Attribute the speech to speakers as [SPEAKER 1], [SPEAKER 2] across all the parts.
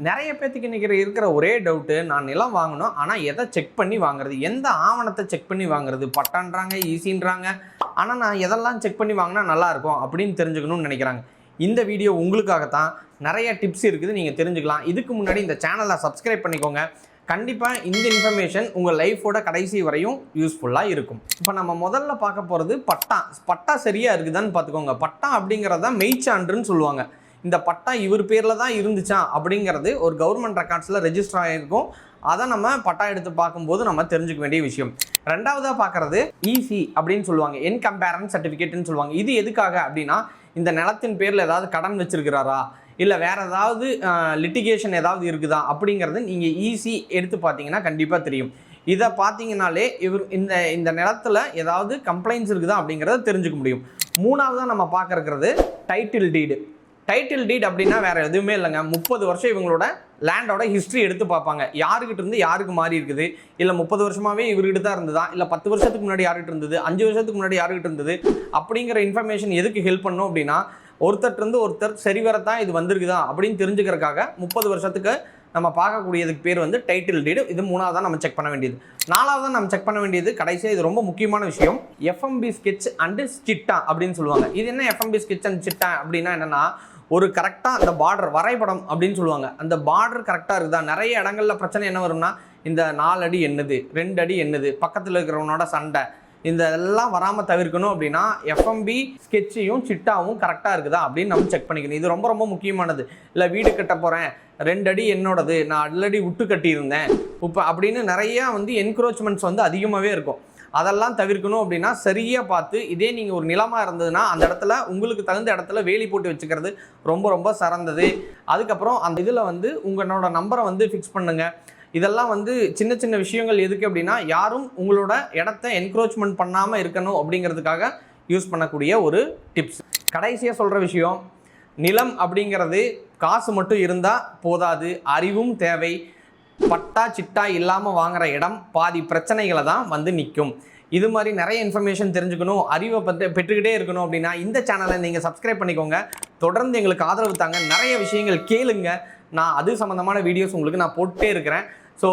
[SPEAKER 1] நிறைய பேத்துக்கு இன்றைக்கி இருக்கிற ஒரே டவுட்டு, நான் நிலம் வாங்கணும், ஆனால் எதை செக் பண்ணி வாங்குறது, எந்த ஆவணத்தை செக் பண்ணி வாங்குறது, பட்டான்றாங்க, ஈஸின்றாங்க, ஆனால் நான் எதெல்லாம் செக் பண்ணி வாங்கினா நல்லாயிருக்கும் அப்படின்னு தெரிஞ்சுக்கணும்னு நினைக்கிறாங்க. இந்த வீடியோ உங்களுக்காகத்தான். நிறைய டிப்ஸ் இருக்குது, நீங்கள் தெரிஞ்சுக்கலாம். இதுக்கு முன்னாடி இந்த சேனலை சப்ஸ்கிரைப் பண்ணிக்கோங்க. கண்டிப்பாக இந்த இன்ஃபர்மேஷன் உங்கள் லைஃபோட கடைசி வரையும் யூஸ்ஃபுல்லாக இருக்கும். இப்போ நம்ம முதல்ல பார்க்க போகிறது பட்டா சரியாக இருக்குதான்னு பார்த்துக்கோங்க. பட்டா அப்படிங்கிறத மெய்ச்சான்றுன்னு சொல்லுவாங்க. இந்த பட்டா இவர் பேரில் தான் இருந்துச்சா அப்படிங்கிறது ஒரு கவர்மெண்ட் ரெக்கார்ட்ஸில் ரெஜிஸ்டர் ஆகிருக்கும். அதை நம்ம பட்டா எடுத்து பார்க்கும்போது நம்ம தெரிஞ்சுக்க வேண்டிய விஷயம். ரெண்டாவதாக பார்க்குறது இசி அப்படின்னு சொல்லுவாங்க, என்கம்பேரன்ஸ் சர்டிஃபிகேட்னு சொல்லுவாங்க. இது எதுக்காக அப்படின்னா, இந்த நிலத்தின் பேரில் ஏதாவது கடன் வச்சிருக்கிறாரா, இல்லை வேறு ஏதாவது லிட்டிகேஷன் ஏதாவது இருக்குதா அப்படிங்கிறது நீங்கள் ஈஸி எடுத்து பார்த்தீங்கன்னா கண்டிப்பாக தெரியும். இதை பார்த்தீங்கன்னாலே இந்த நிலத்தில் ஏதாவது கம்ப்ளைண்ட்ஸ் இருக்குதா அப்படிங்கிறத தெரிஞ்சுக்க முடியும். மூணாவதாக நம்ம பார்க்கறது டைட்டில் டீடு. டைட்டில் டீட் அப்படின்னா வேறு எதுவுமே இல்லைங்க. 30 வருஷம் இவங்களோட லேண்டோட ஹிஸ்ட்ரி எடுத்து பார்ப்பாங்க. யாருக்கிட்ட இருந்து யாருக்கு மாறி இருக்குது, இல்லை 30 வருஷமாகவே இவர்கிட்ட தான் இருந்ததா, இல்லை 10 வருஷத்துக்கு முன்னாடி யார்கிட்ட இருந்தது, 5 வருஷத்துக்கு முன்னாடி யார்கிட்ட இருந்தது அப்படிங்கிற இன்ஃபர்மேஷன் எதுக்கு ஹெல்ப் பண்ணும் அப்படின்னா, ஒருத்தர் சரிவரத்தான் இது வந்திருக்குதா அப்படின்னு தெரிஞ்சுக்கிறதுக்காக 30 வருஷத்துக்கு நம்ம பார்க்கக்கூடியதுக்கு பேர் வந்து டைட்டில் டீடு. இது மூணாவதாக நம்ம செக் பண்ண வேண்டியது. நாலாவதாக நம்ம செக் பண்ண வேண்டியது கடைசியாக, இது ரொம்ப முக்கியமான விஷயம், எஃப்எம்பி ஸ்கெட்ச் அண்டு சிட்டா அப்படின்னு சொல்லுவாங்க. இது என்ன எஃப்எம்பி ஸ்கெட்ச் அண்ட் சிட்டா அப்படின்னா என்னென்னா, ஒரு கரெக்டாக அந்த பார்டர் வரைபடம் அப்படின்னு சொல்லுவாங்க. அந்த பார்டர் கரெக்டாக இருக்குதா. நிறைய இடங்களில் பிரச்சனை என்ன வரும்னா, இந்த 4 அடி என்னது, 2 அடி என்னது, பக்கத்தில் இருக்கிறவனோட சண்டை, இந்த எல்லாம் வராமல் தவிர்க்கணும் அப்படின்னா எஃப்எம்பி ஸ்கெட்சையும் சிட்டாவும் கரெக்டாக இருக்குதா அப்படின்னு நம்ம செக் பண்ணிக்கணும். இது ரொம்ப ரொம்ப முக்கியமானது. இல்லை வீடு கட்ட போகிறேன், 2 அடி என்னோடது, நான் ஆல்ரெடி விட்டு கட்டியிருந்தேன் இப்போ அப்படின்னு நிறையா என்க்ரோச்மெண்ட்ஸ் அதிகமாகவே இருக்கும். அதெல்லாம் தவிர்க்கணும் அப்படின்னா சரியாக பார்த்து, இதே நீங்கள் ஒரு நிலமாக இருந்ததுன்னா அந்த இடத்துல உங்களுக்கு தகுந்த இடத்துல வேலி போட்டு வச்சுக்கிறது ரொம்ப ரொம்ப சிறந்தது. அதுக்கப்புறம் அந்த இதில் உங்களோட நம்பரை ஃபிக்ஸ் பண்ணுங்கள். இதெல்லாம் சின்ன சின்ன விஷயங்கள் எதுக்கு அப்படின்னா, யாரும் உங்களோட இடத்த என்க்ரோச்மெண்ட் பண்ணாமல் இருக்கணும் அப்படிங்கிறதுக்காக யூஸ் பண்ணக்கூடிய ஒரு டிப்ஸ். கடைசியாக சொல்கிற விஷயம், நிலம் அப்படிங்கிறது காசு மட்டும் இருந்தால் போதாது, அறிவும் தேவை. பட்டா சிட்டா இல்லாமல் வாங்குகிற இடம் பாதி பிரச்சனைகளை தான் நிற்கும். இது மாதிரி நிறைய இன்ஃபர்மேஷன் தெரிஞ்சுக்கணும், அறிவை பெற்றுக்கிட்டே இருக்கணும் அப்படின்னா இந்த சேனலை நீங்கள் சப்ஸ்கிரைப் பண்ணிக்கோங்க. தொடர்ந்து எங்களுக்கு ஆதரவு தாங்க. நிறைய விஷயங்கள் கேளுங்க. நான் அது சம்மந்தமான வீடியோஸ் உங்களுக்கு நான் போட்டே இருக்கிறேன். ஸோ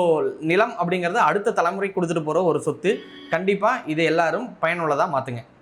[SPEAKER 1] நிலம் அப்படிங்கிறது அடுத்த தலைமுறை கொடுத்துட்டு போகிற ஒரு சொத்து. கண்டிப்பாக இதை எல்லாரும் பயனுள்ளதாக மாற்றுங்க.